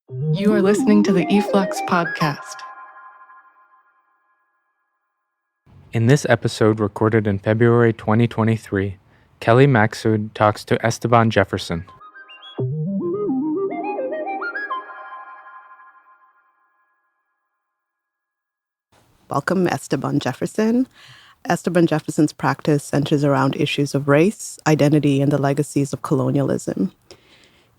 You are listening to the e-flux podcast. In this episode recorded in February 2023, Keli Maksud talks to Esteban Jefferson. Welcome, Esteban Jefferson. Esteban Jefferson's practice centers around issues of race, identity, and the legacies of colonialism.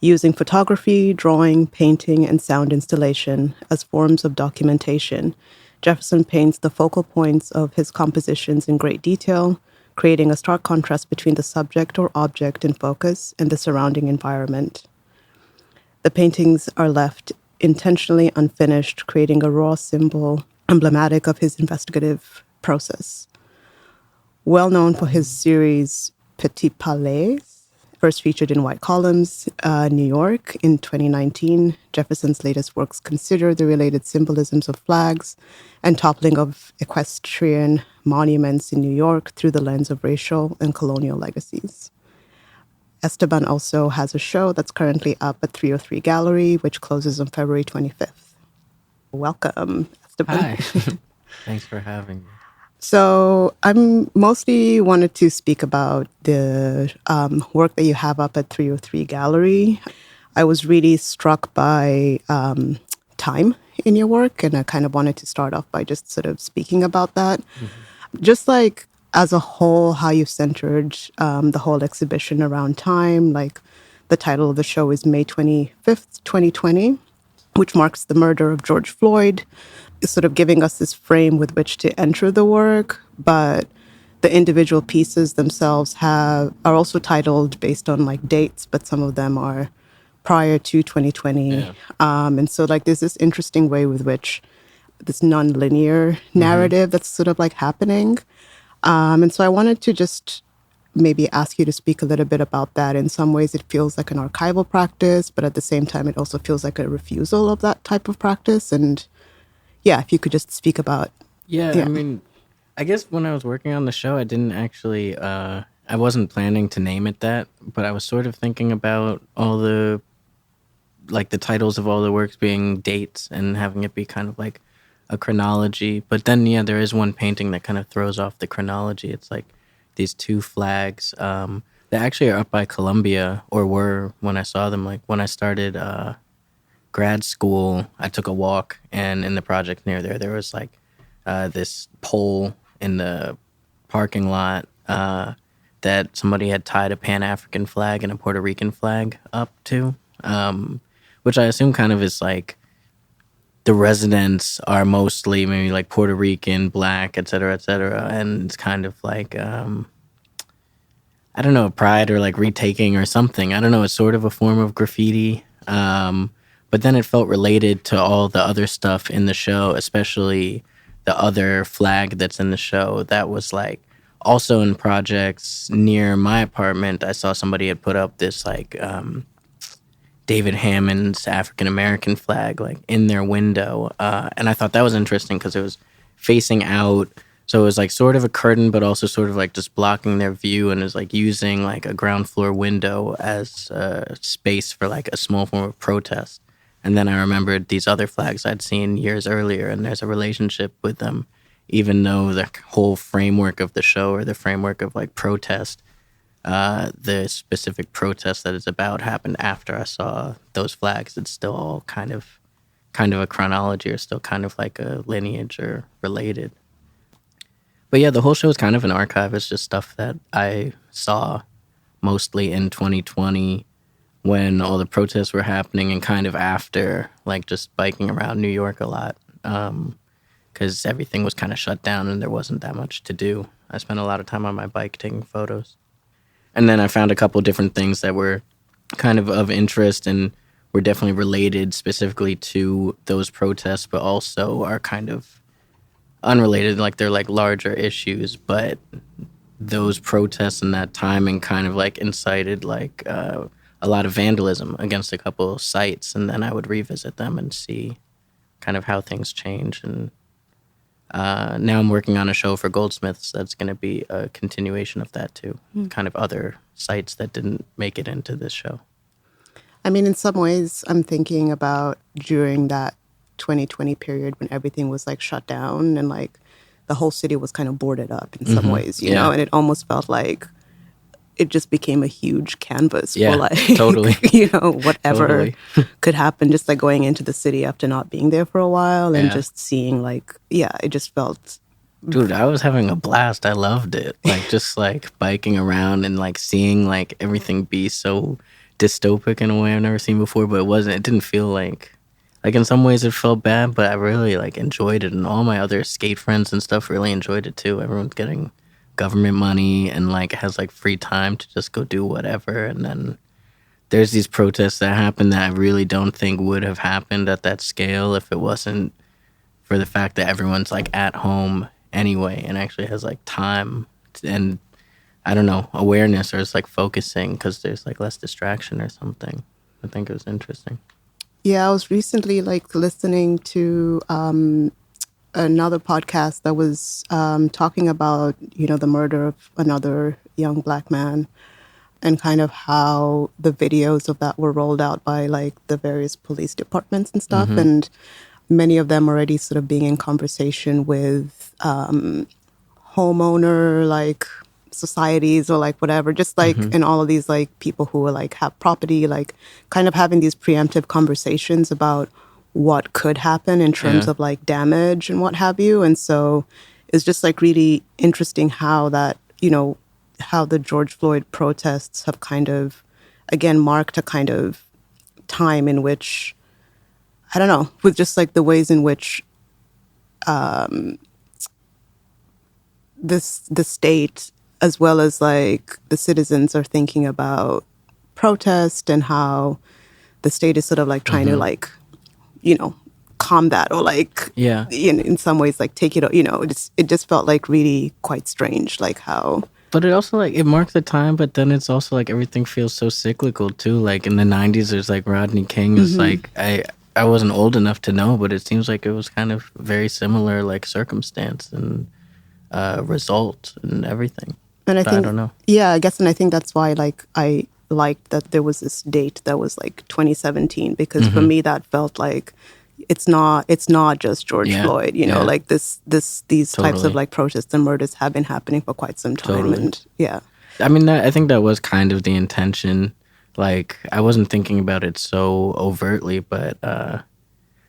Using photography, drawing, painting, and sound installation as forms of documentation, Jefferson paints the focal points of his compositions in great detail, creating a stark contrast between the subject or object in focus and the surrounding environment. The paintings are left intentionally unfinished, creating a raw symbol emblematic of his investigative process. Well known for his series Petit Palais, first featured in White Columns, New York in 2019, Jefferson's latest works consider the related symbolisms of flags and toppling of equestrian monuments in New York through the lens of racial and colonial legacies. Esteban also has a show that's currently up at 303 Gallery, which closes on February 25th. Welcome, Esteban. Hi. Thanks for having me. So I'm mostly wanted to speak about the work that you have up at 303 Gallery. I was really struck by time in your work, and I kind of wanted to start off by just sort of speaking about that. Mm-hmm. Just like as a whole, how you've centered the whole exhibition around time. Like the title of the show is May 25th, 2020, which marks the murder of George Floyd. Is sort of giving us this frame with which to enter the work, but the individual pieces themselves are also titled based on like dates, but some of them are prior to 2020. Yeah. And so like there's this interesting way with which this non-linear narrative that's sort of like happening. And so I wanted to just maybe ask you to speak a little bit about that. In some ways it feels like an archival practice, but at the same time it also feels like a refusal of that type of practice. And yeah, if you could just speak about... Yeah, I mean, I guess when I was working on the show, I didn't actually... I wasn't planning to name it that, but I was sort of thinking about all the... like the titles of all the works being dates and having it be kind of like a chronology. But then, yeah, there is one painting that kind of throws off the chronology. It's like these two flags that actually are up by Columbia, or were when I saw them. Like when I started... grad school, I took a walk, and in the project near there was like this pole in the parking lot that somebody had tied a Pan-African flag and a Puerto Rican flag up to, which I assume kind of is like the residents are mostly maybe like Puerto Rican, Black, et cetera, and it's kind of like, I don't know, pride or like retaking or something. I don't know, it's sort of a form of graffiti. But then it felt related to all the other stuff in the show, especially the other flag that's in the show that was like also in projects near my apartment. I saw somebody had put up this like David Hammond's African-American flag like in their window. And I thought that was interesting because it was facing out. So it was like sort of a curtain, but also sort of like just blocking their view, and is like using like a ground floor window as a space for like a small form of protest. And then I remembered these other flags I'd seen years earlier, and there's a relationship with them, even though the whole framework of the show, or the framework of like protest, the specific protest that it's about happened after I saw those flags. It's still all kind of a chronology, or still kind of like a lineage or related. But yeah, the whole show is kind of an archive. It's just stuff that I saw mostly in 2020, when all the protests were happening, and kind of after, like just biking around New York a lot, because everything was kind of shut down and there wasn't that much to do. I spent a lot of time on my bike taking photos. And then I found a couple different things that were kind of interest and were definitely related specifically to those protests, but also are kind of unrelated, like they're like larger issues, but those protests and that timing kind of like incited like a lot of vandalism against a couple of sites, and then I would revisit them and see kind of how things change. And now I'm working on a show for Goldsmiths that's going to be a continuation of that too, kind of other sites that didn't make it into this show. I mean, in some ways, I'm thinking about during that 2020 period when everything was like shut down and like the whole city was kind of boarded up in some ways, you know, and it almost felt like it just became a huge canvas for like, totally. you know, whatever could happen, just like going into the city after not being there for a while and just seeing like, it just felt. Dude, I was having a blast. I loved it. Like just like biking around and like seeing like everything be so dystopic in a way I've never seen before, but it didn't feel like in some ways it felt bad, but I really like enjoyed it, and all my other skate friends and stuff really enjoyed it too. Everyone's getting government money and like has like free time to just go do whatever, and then there's these protests that happen that I really don't think would have happened at that scale if it wasn't for the fact that everyone's like at home anyway and actually has like time and I don't know, awareness, or it's like focusing because there's like less distraction or something. I think it was interesting. Yeah, I was recently like listening to another podcast that was talking about, you know, the murder of another young Black man and kind of how the videos of that were rolled out by like the various police departments and stuff. And many of them already sort of being in conversation with homeowner like societies or like whatever, just like in all of these like people who are like have property, like kind of having these preemptive conversations about what could happen in terms of like damage and what have you. And so it's just like really interesting how that, you know, how the George Floyd protests have kind of, again, marked a kind of time in which, I don't know, with just like the ways in which the state, as well as like the citizens, are thinking about protest and how the state is sort of like trying to like, you know, calm that or like, in some ways like take it, you know, it just felt like really quite strange, like how. But it also like it marks the time, but then it's also like everything feels so cyclical too. Like in the 90s, there's like Rodney King is like I wasn't old enough to know, but it seems like it was kind of very similar like circumstance and result and everything. And I think, I don't know. Yeah, I guess, and I think that's why like I liked that there was this date that was like 2017, because for me that felt like it's not just George Floyd, you know, like these types of like protests and murders have been happening for quite some time. And I mean, I think that was kind of the intention. Like I wasn't thinking about it so overtly, but I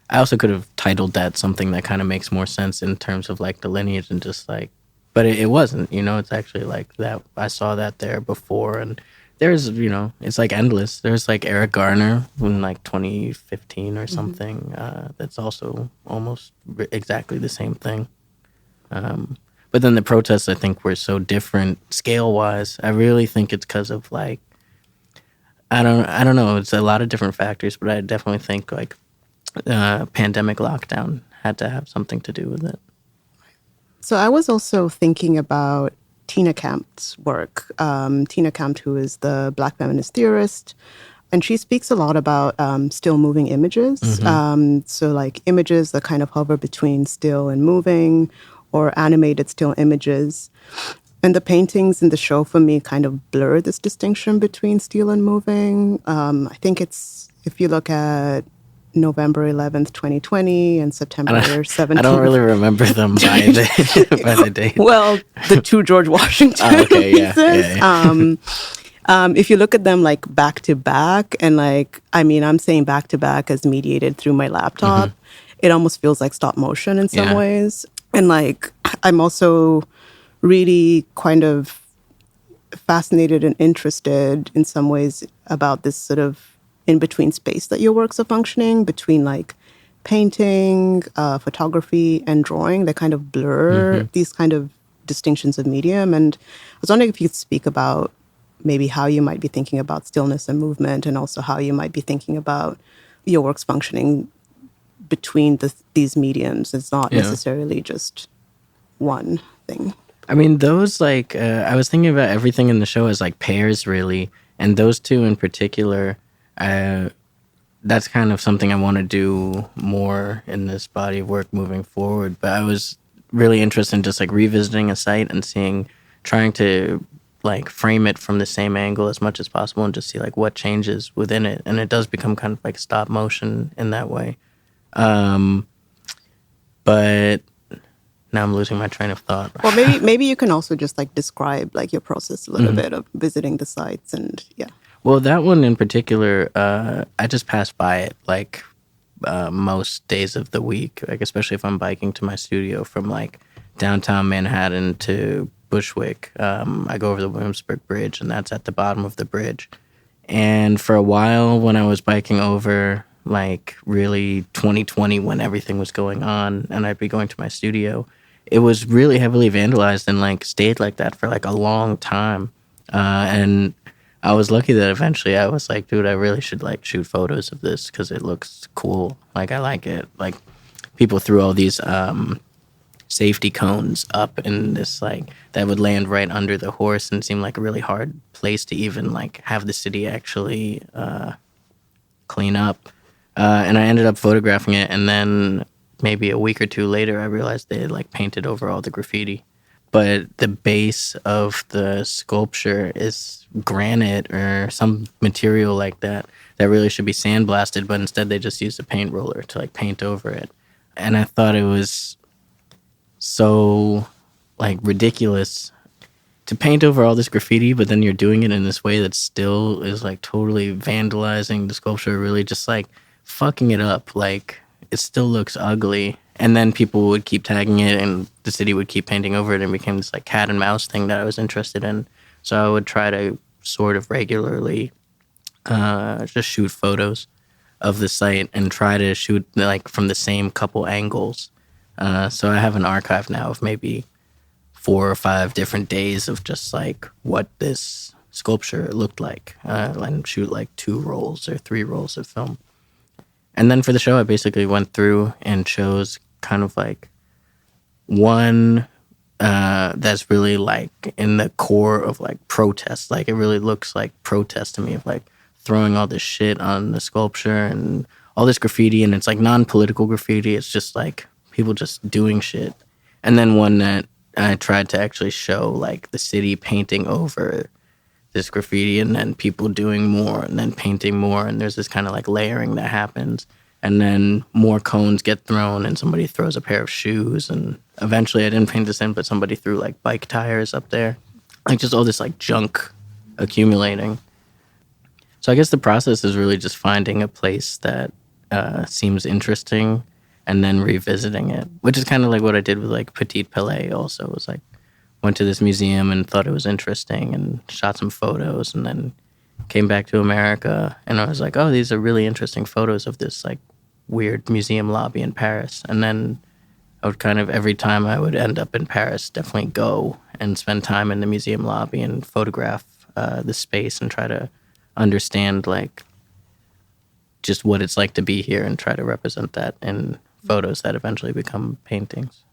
also could have titled that something that kind of makes more sense in terms of like the lineage and just like, but it wasn't, you know, it's actually like that. I saw that there before, and there's, you know, it's like endless. There's like Eric Garner in like 2015 or something. That's also almost exactly the same thing. But then the protests, I think, were so different scale wise. I really think it's because of like, I don't know. It's a lot of different factors, but I definitely think like pandemic lockdown had to have something to do with it. So I was also thinking about Tina Kamp's work. Tina Kamp, who is the Black feminist theorist, and she speaks a lot about still moving images. So like images that kind of hover between still and moving, or animated still images. And the paintings in the show for me kind of blur this distinction between still and moving. I think it's, if you look at November 11th, 2020 and September 17th. I don't really remember them by the date. Well, the two George Washington pieces. If you look at them like back to back, and like, I mean, I'm saying back to back as mediated through my laptop, it almost feels like stop motion in some ways. And like, I'm also really kind of fascinated and interested in some ways about this sort of in-between space that your works are functioning, between like painting, photography, and drawing that kind of blur these kind of distinctions of medium. And I was wondering if you could speak about maybe how you might be thinking about stillness and movement, and also how you might be thinking about your works functioning between these mediums. It's not necessarily just one thing. I mean, those like, I was thinking about everything in the show as like pairs really, and those two in particular, that's kind of something I want to do more in this body of work moving forward. But I was really interested in just like revisiting a site and trying to like frame it from the same angle as much as possible and just see like what changes within it. And it does become kind of like stop motion in that way. But now I'm losing my train of thought. Well, maybe you can also just like describe like your process a little bit of visiting the sites and Well, that one in particular, I just pass by it like most days of the week, like especially if I'm biking to my studio from like downtown Manhattan to Bushwick. I go over the Williamsburg Bridge, and that's at the bottom of the bridge. And for a while, when I was biking over, like really 2020, when everything was going on, and I'd be going to my studio, it was really heavily vandalized and like stayed like that for like a long time. And I was lucky that eventually I was like, dude, I really should like shoot photos of this because it looks cool. Like I like it. Like people threw all these safety cones up in this like that would land right under the horse and seem like a really hard place to even like have the city actually clean up. And I ended up photographing it, and then maybe a week or two later I realized they had like painted over all the graffiti. But the base of the sculpture is granite or some material like that really should be sandblasted, but instead they just used a paint roller to like paint over it. And I thought it was so like ridiculous to paint over all this graffiti, but then you're doing it in this way that still is like totally vandalizing the sculpture, really just like fucking it up. Like it still looks ugly. And then people would keep tagging it, and the city would keep painting over it, and it became this like cat and mouse thing that I was interested in. So I would try to sort of regularly just shoot photos of the site and try to shoot like from the same couple angles. So I have an archive now of maybe 4 or 5 different days of just like what this sculpture looked like, and shoot like 2 rolls or 3 rolls of film. And then for the show, I basically went through and chose kind of like one that's really like in the core of like protest. Like it really looks like protest to me, of like throwing all this shit on the sculpture and all this graffiti, and it's like non-political graffiti. It's just like people just doing shit. And then one that I tried to actually show like the city painting over this graffiti, and then people doing more and then painting more, and there's this kind of like layering that happens. And then more cones get thrown, and somebody throws a pair of shoes. And eventually, I didn't paint this in, but somebody threw like bike tires up there. Like just all this like junk accumulating. So I guess the process is really just finding a place that seems interesting and then revisiting it, which is kind of like what I did with like Petit Palais also. It was like, went to this museum and thought it was interesting and shot some photos, and then came back to America, and I was like, oh, these are really interesting photos of this like weird museum lobby in Paris. And then I would kind of, every time I would end up in Paris, definitely go and spend time in the museum lobby and photograph the space and try to understand like just what it's like to be here and try to represent that in photos that eventually become paintings.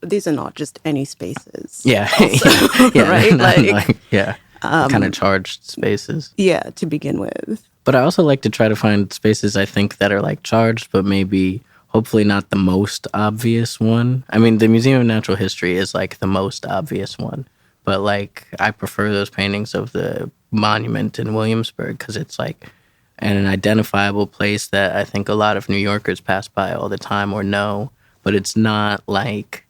But these are not just any spaces. Yeah. Also, yeah. Right? Like yeah. Kind of charged spaces. Yeah, to begin with. But I also like to try to find spaces I think that are like charged, but maybe hopefully not the most obvious one. I mean, the Museum of Natural History is like the most obvious one, but like I prefer those paintings of the monument in Williamsburg because it's like an identifiable place that I think a lot of New Yorkers pass by all the time or know, but it's not like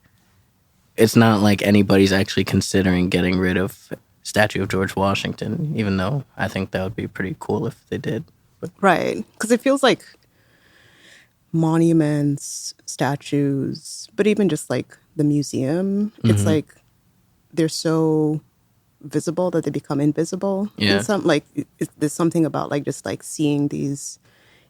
anybody's actually considering getting rid of statue of George Washington, even though I think that would be pretty cool if they did. But. Right. Because it feels like monuments, statues, but even just like the museum, it's like they're so visible that they become invisible. Yeah. And there's something about like just like seeing these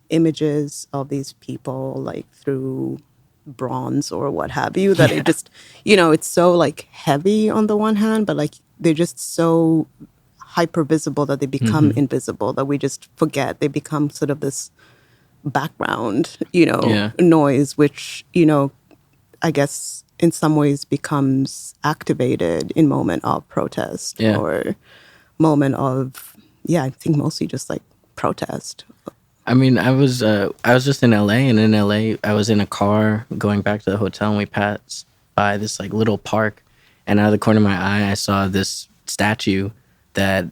images of these people like through bronze or what have you, that it just, it's so like heavy on the one hand, but like they're just so hyper visible that they become invisible, that we just forget. They become sort of this background, noise, which, I guess in some ways becomes activated in moment of protest or moment of, I think mostly just like protest. I mean, I was just in LA, and in LA, I was in a car going back to the hotel, and we passed by this like little park, and out of the corner of my eye, I saw this statue that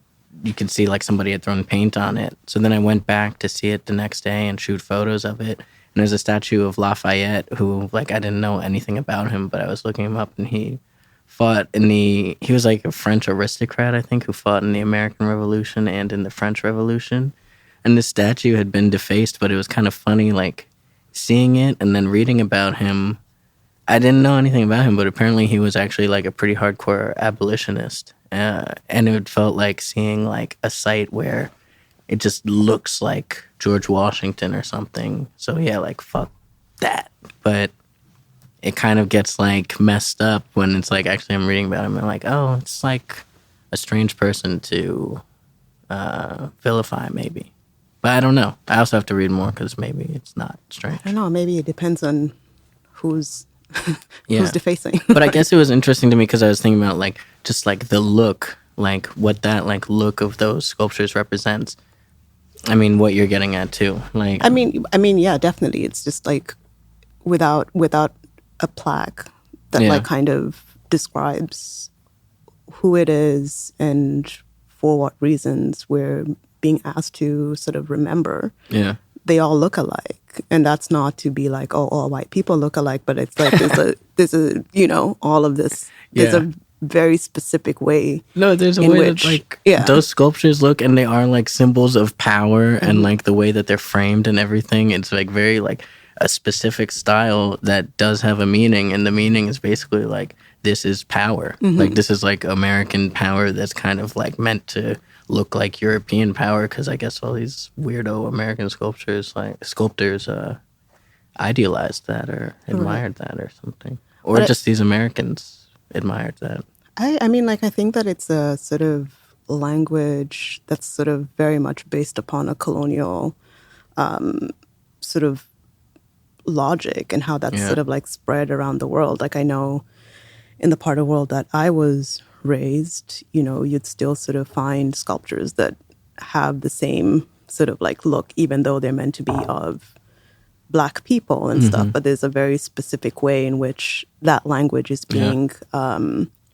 you could see like somebody had thrown paint on it. So then I went back to see it the next day and shoot photos of it. And there's a statue of Lafayette who, like, I didn't know anything about him, but I was looking him up, and he fought he was like a French aristocrat, I think, who fought in the American Revolution and in the French Revolution. And this statue had been defaced, but it was kind of funny, like, seeing it and then reading about him. I didn't know anything about him, but apparently he was actually like a pretty hardcore abolitionist. And it felt like seeing like a site where it just looks like George Washington or something. So yeah, like, fuck that. But it kind of gets like messed up when it's like, actually I'm reading about him and like, oh, it's like a strange person to vilify maybe. But I don't know. I also have to read more because maybe it's not strange. I don't know. Maybe it depends on who's defacing. But I guess it was interesting to me because I was thinking about like just like the look, like what that like look of those sculptures represents. I mean, what you're getting at too. Like, I mean, yeah, definitely. It's just like without a plaque that like kind of describes who it is and for what reasons we're being asked to sort of remember. Yeah. They all look alike. And that's not to be like, oh, all white people look alike, but it's like there's a you know, all of this. There's a very specific way. No, there's a way that like those sculptures look, and they are like symbols of power, and like the way that they're framed and everything. It's like very like a specific style that does have a meaning, and the meaning is basically like, this is power. Like, this is like American power that's kind of like meant to look like European power, because I guess all these weirdo American sculptors idealized that or admired that or something, or but just these Americans admired that. I mean, like, I think that it's a sort of language that's sort of very much based upon a colonial sort of logic and how that's sort of like spread around the world. Like, I know in the part of the world that I was raised, you know, you'd still sort of find sculptures that have the same sort of like look, even though they're meant to be of Black people and stuff. But there's a very specific way in which that language is being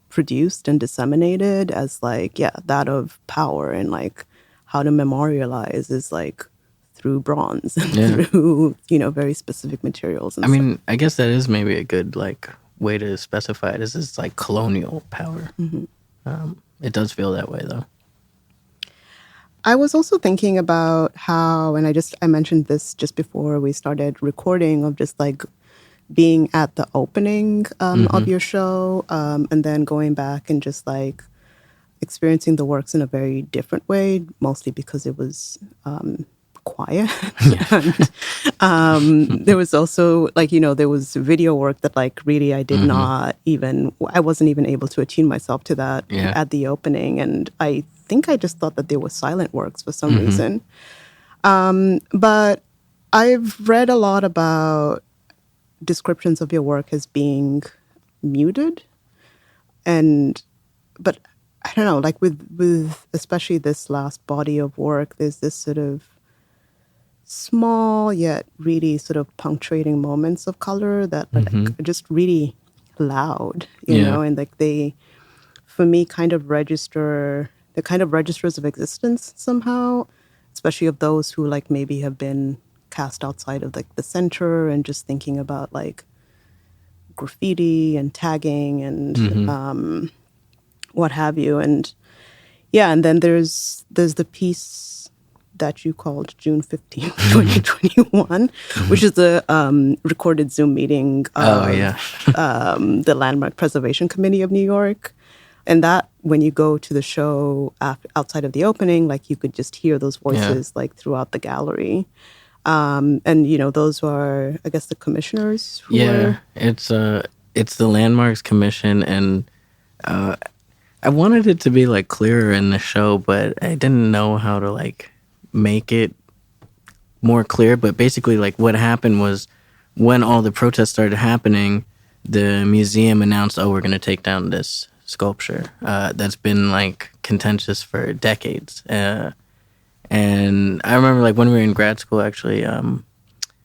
produced and disseminated as like, that of power, and like how to memorialize is like through bronze and through, you know, very specific materials. And I mean, I guess that is maybe a good like way to specify it, is it's like colonial power. It does feel that way though. I was also thinking about how, and I mentioned this just before we started recording, of just like being at the opening of your show, and then going back and just like experiencing the works in a very different way, mostly because it was quiet. And there was also like, you know, there was video work that like really I wasn't even able to attune myself to that at the opening. And I think I just thought that they were silent works for some reason. But I've read a lot about descriptions of your work as being muted. But I don't know, like with especially this last body of work, there's this sort of small yet really sort of punctuating moments of color that are just really loud, you know, and like they, for me, kind of register, they're kind of registers of existence somehow, especially of those who like maybe have been cast outside of like the center, and just thinking about like graffiti and tagging and what have you. And and then there's the piece that you called June 15th, 2021, which is the recorded Zoom meeting of the Landmark Preservation Committee of New York. And that, when you go to the show outside of the opening, like you could just hear those voices like throughout the gallery. And, you know, those are, I guess, the commissioners who were... It's the Landmarks Commission, and I wanted it to be like clearer in the show, but I didn't know how to like make it more clear. But basically, like, what happened was, when all the protests started happening, the museum announced, oh, we're going to take down this sculpture that's been like contentious for decades. And I remember, like, when we were in grad school, actually,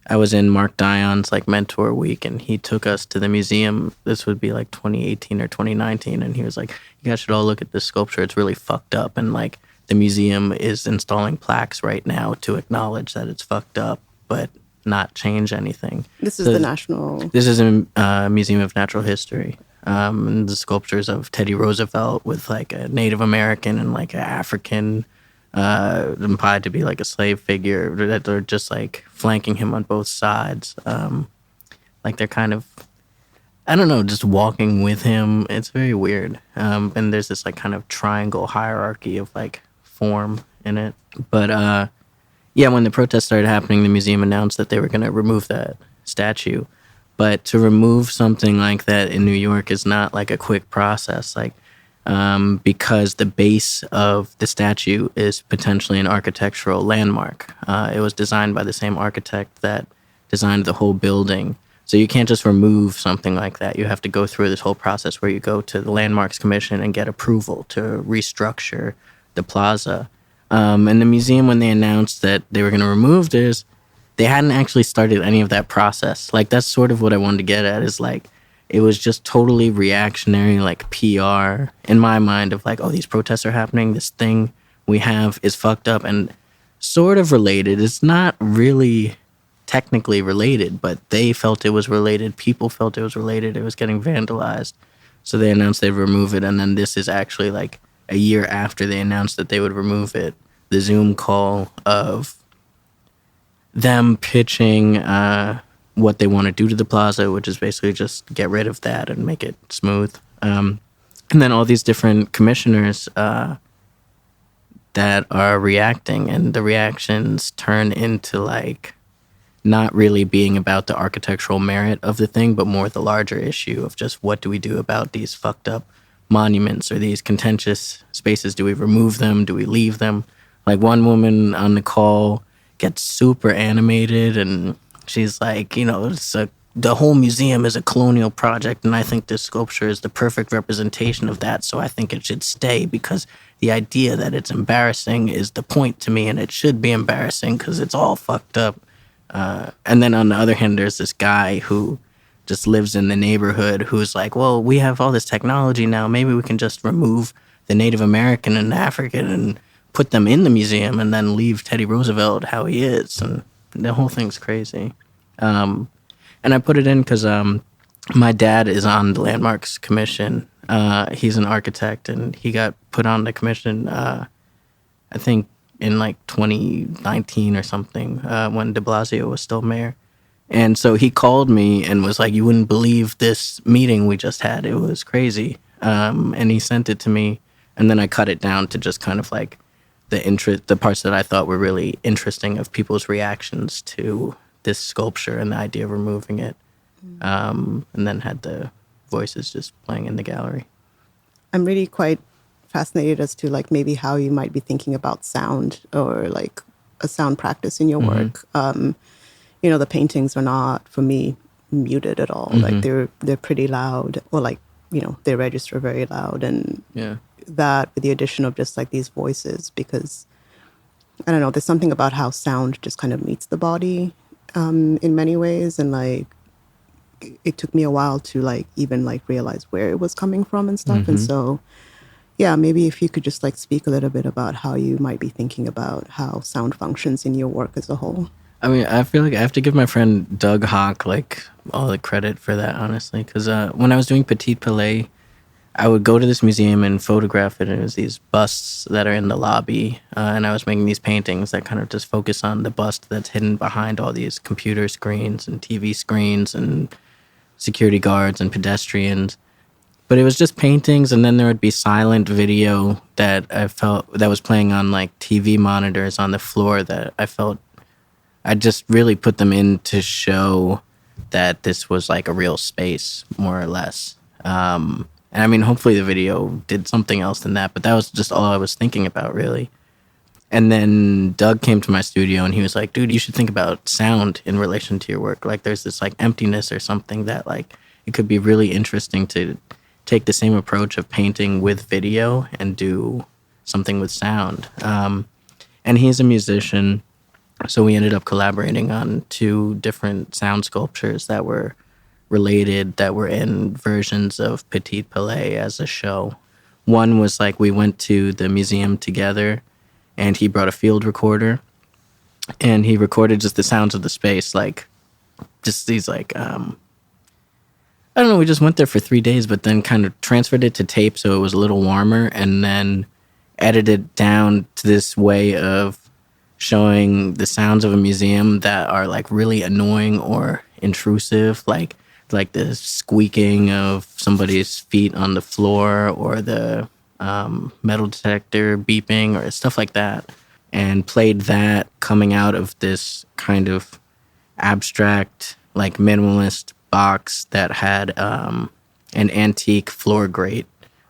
I was in Mark Dion's like mentor week, and he took us to the museum. This would be like 2018 or 2019, and he was like, "You guys should all look at this sculpture. It's really fucked up." And like the museum is installing plaques right now to acknowledge that it's fucked up, but not change anything. This is the national. This is a Museum of Natural History. And the sculptures of Teddy Roosevelt with like a Native American and like an African. Implied to be like a slave figure, that they're just like flanking him on both sides. Like they're kind of, I don't know, just walking with him. It's very weird. And there's this like kind of triangle hierarchy of like form in it. But yeah, when the protests started happening, the museum announced that they were going to remove that statue. But to remove something like that in New York is not like a quick process. Like, because the base of the statue is potentially an architectural landmark. It was designed by the same architect that designed the whole building. So you can't just remove something like that. You have to go through this whole process where you go to the Landmarks Commission and get approval to restructure the plaza. And the museum, when they announced that they were going to remove this, they hadn't actually started any of that process. Like, that's sort of what I wanted to get at, is like, it was just totally reactionary, like PR in my mind of like, oh, these protests are happening. This thing we have is fucked up and sort of related. It's not really technically related, but they felt it was related. People felt it was related. It was getting vandalized. So they announced they'd remove it. And then this is actually like a year after they announced that they would remove it. The Zoom call of them pitching, what they want to do to the plaza, which is basically just get rid of that and make it smooth. And then all these different commissioners that are reacting, and the reactions turn into like not really being about the architectural merit of the thing, but more the larger issue of just what do we do about these fucked up monuments or these contentious spaces? Do we remove them? Do we leave them? Like one woman on the call gets super animated and she's like, you know, the whole museum is a colonial project, and I think this sculpture is the perfect representation of that, so I think it should stay because the idea that it's embarrassing is the point to me, and it should be embarrassing because it's all fucked up. And then on the other hand, there's this guy who just lives in the neighborhood who's like, well, we have all this technology now. Maybe we can just remove the Native American and African and put them in the museum and then leave Teddy Roosevelt how he is. And the whole thing's crazy. And I put it in because my dad is on the Landmarks Commission. He's an architect, and he got put on the commission, I think, in like 2019 or something, when de Blasio was still mayor. And so he called me and was like, you wouldn't believe this meeting we just had. It was crazy. And he sent it to me, and then I cut it down to just kind of like the parts that I thought were really interesting of people's reactions to this sculpture and the idea of removing it, and then had the voices just playing in the gallery. I'm really quite fascinated as to like maybe how you might be thinking about sound or like a sound practice in your work. You know, the paintings are not, for me, muted at all. Like they're pretty loud, or like, you know, they register very loud, and that with the addition of just like these voices, because I don't know, there's something about how sound just kind of meets the body in many ways, and like it took me a while to like even like realize where it was coming from and stuff. And so yeah, maybe if you could just like speak a little bit about how you might be thinking about how sound functions in your work as a whole. I mean, I feel like I have to give my friend Doug Hawk like all the credit for that, honestly, because when I was doing Petit Palais, I would go to this museum and photograph it, and it was these busts that are in the lobby, and I was making these paintings that kind of just focus on the bust that's hidden behind all these computer screens and TV screens and security guards and pedestrians. But it was just paintings, and then there would be silent video that I felt that was playing on like TV monitors on the floor that I felt I just really put them in to show that this was like a real space, more or less. And I mean, hopefully the video did something else than that, but that was just all I was thinking about, really. And then Doug came to my studio and he was like, dude, you should think about sound in relation to your work. Like there's this like emptiness or something that like it could be really interesting to take the same approach of painting with video and do something with sound. And he's a musician. So we ended up collaborating on 2 different sound sculptures that were related, that were in versions of Petit Palais as a show. One was like we went to the museum together, and he brought a field recorder, and he recorded just the sounds of the space, like just these like I don't know, we just went there for 3 days, but then kind of transferred it to tape so it was a little warmer, and then edited it down to this way of showing the sounds of a museum that are like really annoying or intrusive, like the squeaking of somebody's feet on the floor, or the metal detector beeping, or stuff like that, and played that coming out of this kind of abstract, like minimalist box that had an antique floor grate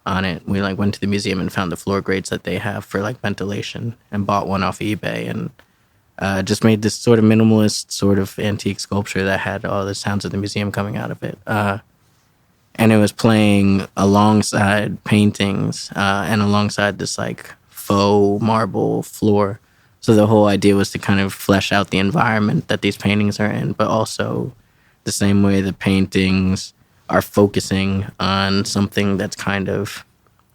on it. We like went to the museum and found the floor grates that they have for like ventilation, and bought one off eBay, and just made this sort of minimalist sort of antique sculpture that had all the sounds of the museum coming out of it. And it was playing alongside paintings and alongside this like faux marble floor. So the whole idea was to kind of flesh out the environment that these paintings are in, but also the same way the paintings are focusing on something that's kind of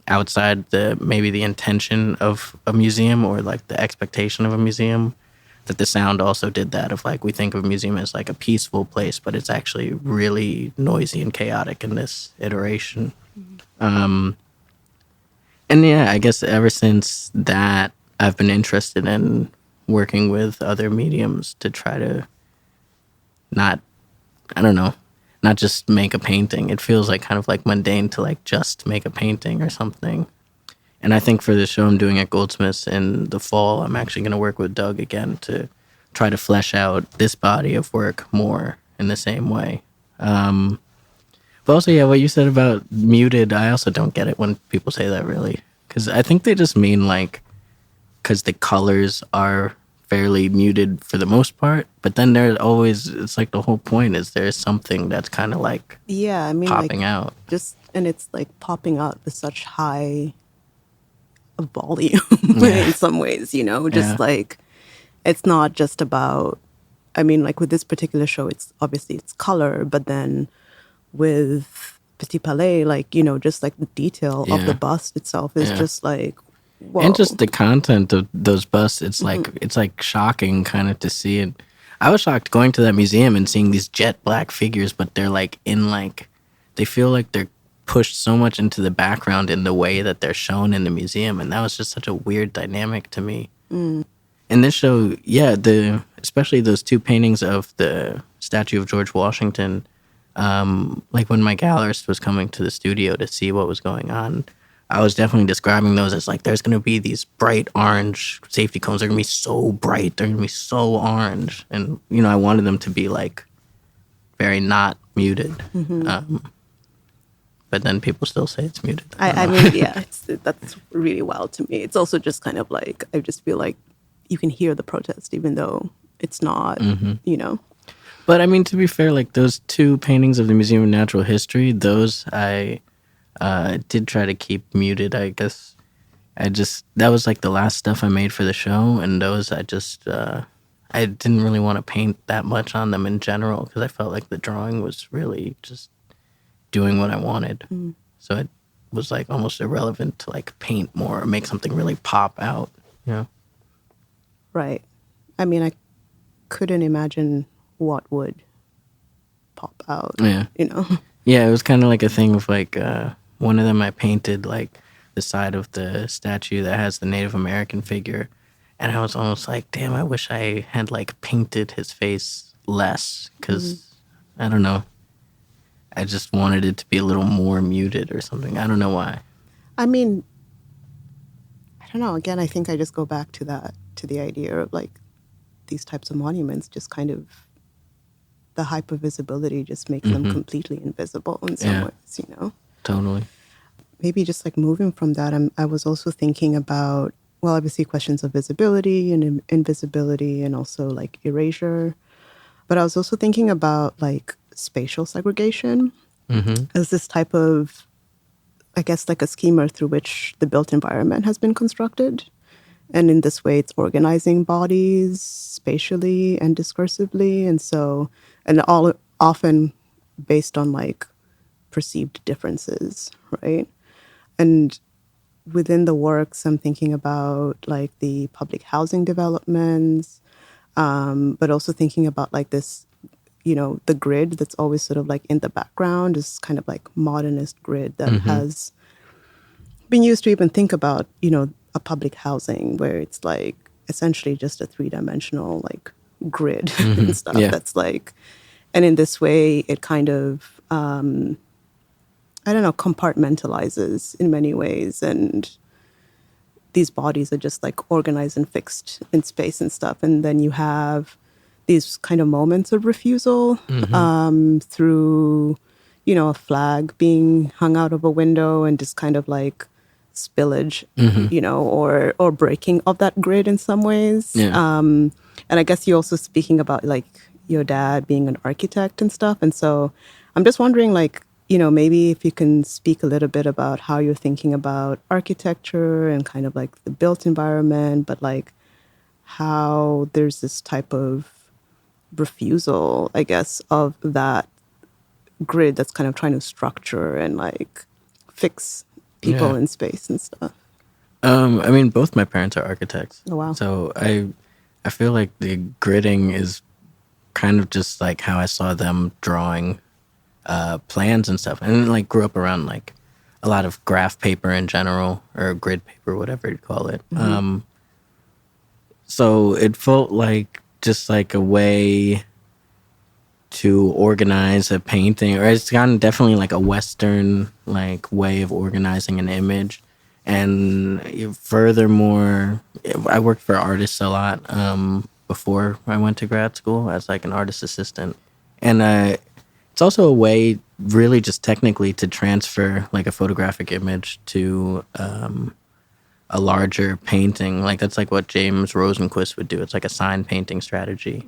outside maybe the intention of a museum, or like the expectation of a museum, that the sound also did that, of like we think of a museum as like a peaceful place, but it's actually really noisy and chaotic in this iteration. And yeah, I guess ever since that, I've been interested in working with other mediums to try to not just make a painting. It feels like kind of like mundane to like just make a painting or something. And I think for the show I'm doing at Goldsmiths in the fall, I'm actually going to work with Doug again to try to flesh out this body of work more in the same way. But also, yeah, what you said about muted, I also don't get it when people say that, really. Because I think they just mean like, because the colors are fairly muted for the most part, but then there's always, it's like the whole point is there's something that's kind of like popping like, out. And it's like popping out with such high volume in some ways, like it's not just about, like with this particular show, it's obviously it's color, but then with Petit Palais, like, just like the detail of the bust itself is just like, whoa. And just the content of those busts, it's like it's like shocking kind of to see it. I was shocked going to that museum and seeing these jet black figures, but they're like in like, they feel like they're pushed so much into the background in the way that they're shown in the museum, and that was just such a weird dynamic to me. In this show, yeah, especially those 2 paintings of the statue of George Washington, like when my gallerist was coming to the studio to see what was going on, I was definitely describing those as like, there's going to be these bright orange safety cones. They're going to be so bright. They're going to be so orange. And, I wanted them to be like very not muted. But then people still say it's muted. I mean, yeah, that's really wild to me. It's also just kind of like, I just feel like you can hear the protest, even though it's not, But I mean, to be fair, like those 2 paintings of the Museum of Natural History, those I did try to keep muted, I guess. That was like the last stuff I made for the show, and those I didn't really want to paint that much on them in general, because I felt like the drawing was really just doing what I wanted. So it was like almost irrelevant to like paint more or make something really pop out, Right. I mean, I couldn't imagine what would pop out, Yeah, it was kind of like a thing of like, one of them I painted like the side of the statue that has the Native American figure, and I was almost like, damn, I wish I had like painted his face less, because I don't know, I just wanted it to be a little more muted or something. I don't know why. I mean, I don't know. Again, I think I just go back to the idea of like these types of monuments, just kind of the hypervisibility just makes them completely invisible in some ways, Totally. Maybe just like moving from that, I was also thinking about, well, obviously questions of visibility and invisibility, and also like erasure. But I was also thinking about like spatial segregation as this type of, I guess, like a schema through which the built environment has been constructed. And in this way, it's organizing bodies spatially and discursively. And so, and all often based on like perceived differences, right? And within the works, I'm thinking about like the public housing developments, but also thinking about like this, the grid that's always sort of like in the background, this kind of like modernist grid that has been used to even think about, a public housing where it's like essentially just a 3-dimensional like grid and stuff that's like, and in this way it kind of, I don't know, compartmentalizes in many ways. And these bodies are just like organized and fixed in space and stuff. And then you have these kind of moments of refusal through, a flag being hung out of a window and just kind of like spillage, or breaking of that grid in some ways. And I guess you're also speaking about like your dad being an architect and stuff. And so I'm just wondering like, maybe if you can speak a little bit about how you're thinking about architecture and kind of like the built environment, but like how there's this type of refusal, I guess, of that grid that's kind of trying to structure and like fix people in space and stuff. I mean, both my parents are architects. Oh, wow. So I feel like the gridding is kind of just like how I saw them drawing plans and stuff, and like grew up around like a lot of graph paper in general, or grid paper, whatever you call it. So it felt like just like a way to organize a painting, or it's gotten definitely like a Western like way of organizing an image. And furthermore, I worked for artists a lot before I went to grad school as like an artist assistant, and it's also a way, really, just technically to transfer like a photographic image to a larger painting. Like that's like what James Rosenquist would do. It's like a sign painting strategy.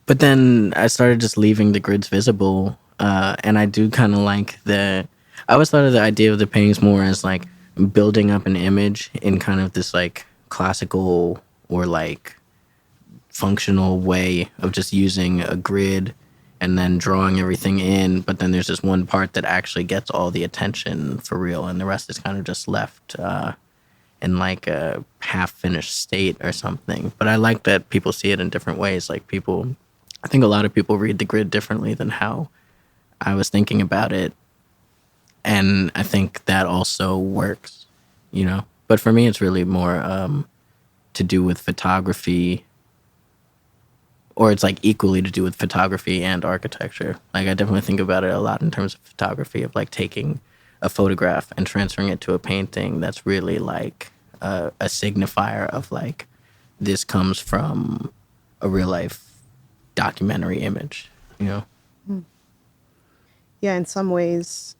But then I started just leaving the grids visible, and I do kind of like I always thought of the idea of the paintings more as like building up an image in kind of this like classical or like functional way of just using a grid and then drawing everything in, but then there's this one part that actually gets all the attention for real, and the rest is kind of just left in like a half-finished state or something. But I like that people see it in different ways. Like I think a lot of people read the grid differently than how I was thinking about it, and I think that also works, But for me, it's really more to do with photography, or it's like equally to do with photography and architecture. Like I definitely think about it a lot in terms of photography, of like taking a photograph and transferring it to a painting that's really like a signifier of like, this comes from a real life documentary image, Yeah, in some ways,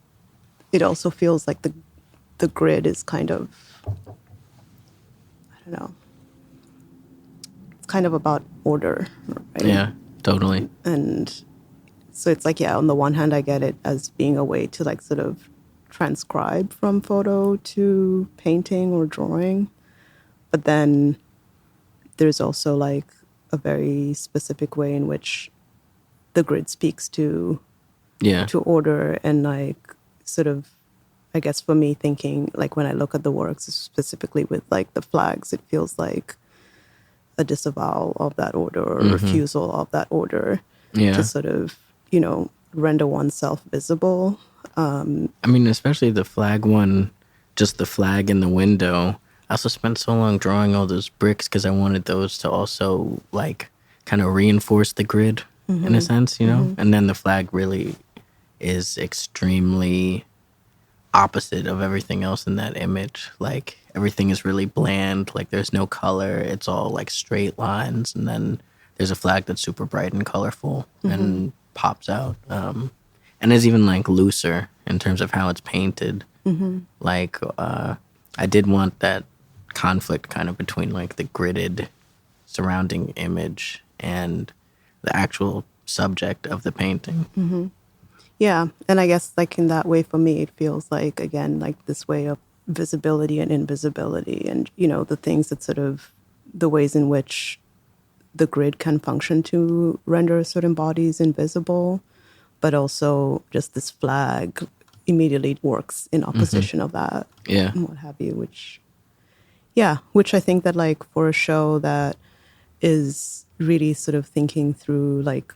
it also feels like the grid is kind of, I don't know, it's kind of about order, right? Yeah, totally. And so it's like, on the one hand, I get it as being a way to like sort of transcribe from photo to painting or drawing. But then there's also like a very specific way in which the grid speaks to order, and like sort of, I guess for me, thinking like when I look at the works specifically with like the flags, it feels like a disavowal of that order or refusal of that order to sort of, render oneself visible. I mean, especially the flag one, just the flag in the window. I also spent so long drawing all those bricks because I wanted those to also like kind of reinforce the grid in a sense, And then the flag really is extremely opposite of everything else in that image. Like everything is really bland. Like there's no color. It's all like straight lines. And then there's a flag that's super bright and colorful and pops out. And is even like looser in terms of how it's painted. Like I did want that conflict kind of between like the gridded surrounding image and the actual subject of the painting. Yeah, and I guess like in that way for me, it feels like, again, like this way of visibility and invisibility, and the things that sort of the ways in which the grid can function to render certain bodies invisible, but also just this flag immediately works in opposition of that, and what have you, which I think that like for a show that is really sort of thinking through like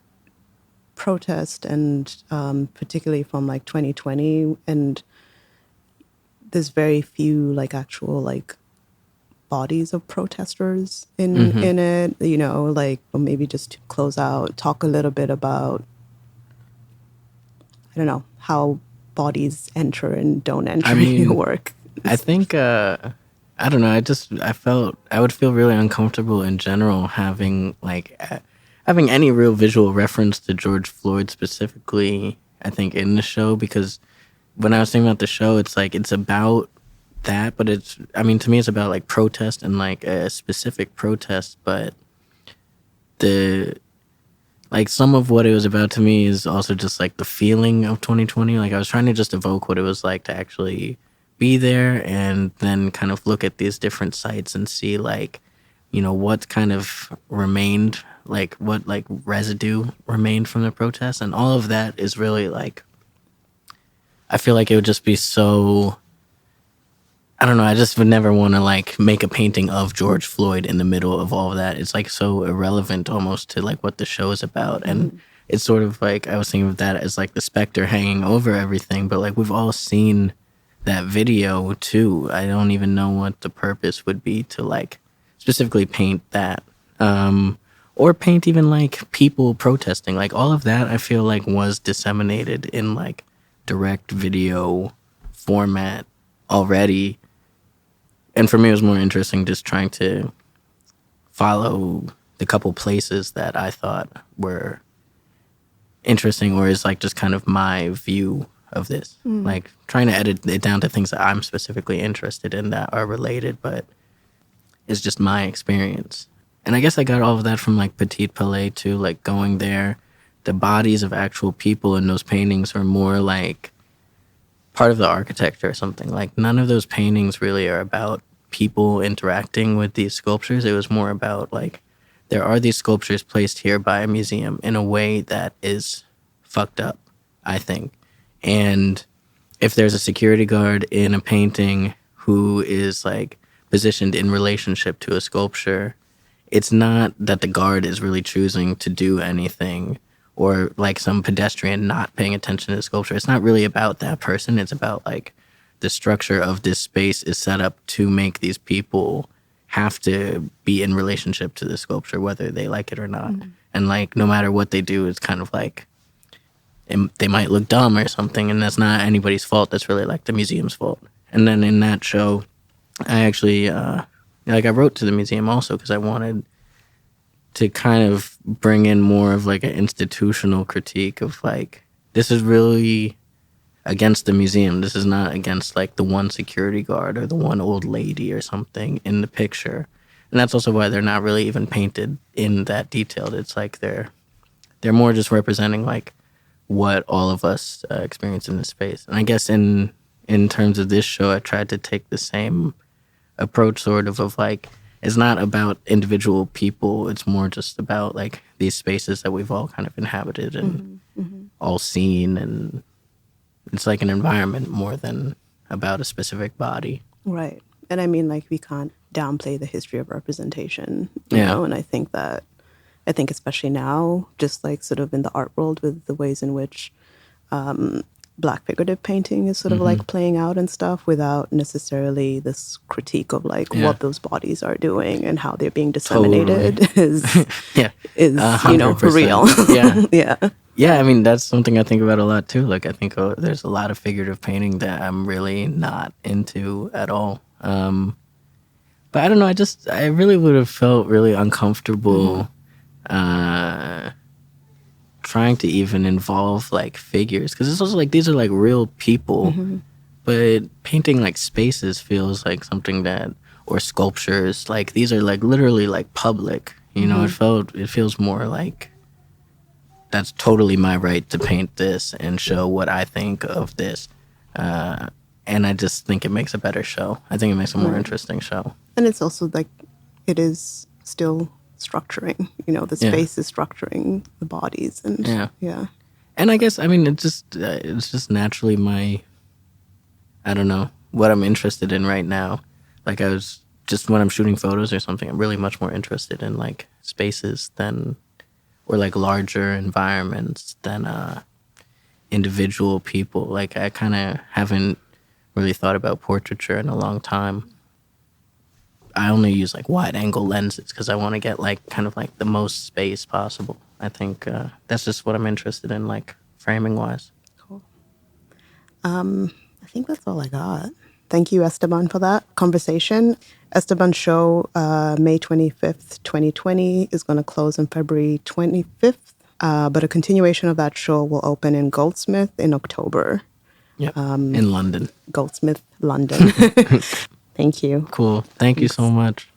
protest and particularly from like 2020, and there's very few like actual like bodies of protesters in it, like, or maybe just to close out, talk a little bit about, I don't know, how bodies enter and don't enter your work. I think, I don't know, I felt I would feel really uncomfortable in general having any real visual reference to George Floyd specifically, I think, in the show, because when I was thinking about the show, it's like, it's about that, but to me, it's about like protest and like a specific protest, but some of what it was about to me is also just like the feeling of 2020. Like I was trying to just evoke what it was like to actually be there and then kind of look at these different sites and see like, what kind of remained, like what like residue remained from the protest. And all of that is really like, I feel like it would just be so, I don't know, I just would never want to like make a painting of George Floyd in the middle of all of that. It's like so irrelevant almost to like what the show is about. And it's sort of like, I was thinking of that as like the specter hanging over everything, but like we've all seen that video too. I don't even know what the purpose would be to like specifically paint that. Or paint even like people protesting. Like all of that I feel like was disseminated in like direct video format already. And for me, it was more interesting just trying to follow the couple places that I thought were interesting, or is like just kind of my view of this. Like trying to edit it down to things that I'm specifically interested in that are related, but it's just my experience. And I guess I got all of that from like Petit Palais too, like going there. The bodies of actual people in those paintings are more like part of the architecture or something. Like none of those paintings really are about people interacting with these sculptures. It was more about like, there are these sculptures placed here by a museum in a way that is fucked up, I think. And if there's a security guard in a painting who is like positioned in relationship to a sculpture, it's not that the guard is really choosing to do anything, or like some pedestrian not paying attention to the sculpture. It's not really about that person. It's about like the structure of this space is set up to make these people have to be in relationship to the sculpture, whether they like it or not. And like, no matter what they do, it's kind of like, they might look dumb or something, and that's not anybody's fault. That's really like the museum's fault. And then in that show, I actually, I wrote to the museum also because I wanted to kind of bring in more of like an institutional critique of like, this is really against the museum. This is not against like the one security guard or the one old lady or something in the picture. And that's also why they're not really even painted in that detailed. It's like they're more just representing like what all of us experience in this space. And I guess in terms of this show, I tried to take the same approach sort of like, it's not about individual people. It's more just about like these spaces that we've all kind of inhabited and all seen. And it's like an environment more than about a specific body. Right. And I mean, like, we can't downplay the history of representation, you know? And I think especially now, just like sort of in the art world with the ways in which Black figurative painting is sort of like playing out and stuff, without necessarily this critique of like what those bodies are doing and how they're being disseminated is real. Yeah, I mean, that's something I think about a lot too. Like, I think there's a lot of figurative painting that I'm really not into at all. But I don't know, I really would have felt really uncomfortable trying to even involve like figures, because it's also like these are like real people, but painting like spaces feels like something that, or sculptures, like these are like literally like public, you know. It feels more like that's totally my right to paint this and show what I think of this. And I just think it makes a better show. I think it makes a more interesting show. And it's also like, it is still structuring, the space is structuring the bodies. And yeah. And I guess, I mean, it's just naturally I don't know, what I'm interested in right now. Like I was just, when I'm shooting photos or something, I'm really much more interested in like spaces or like larger environments than individual people. Like I kind of haven't really thought about portraiture in a long time. I only use like wide angle lenses because I want to get like kind of like the most space possible. I think that's just what I'm interested in, like framing wise. Cool. I think that's all I got. Thank you, Esteban, for that conversation. Esteban's show, May 25th, 2020, is going to close on February 25th. But a continuation of that show will open in Goldsmith in October. Yeah, in London. Goldsmith, London. Thank you. Cool. Thank you so much.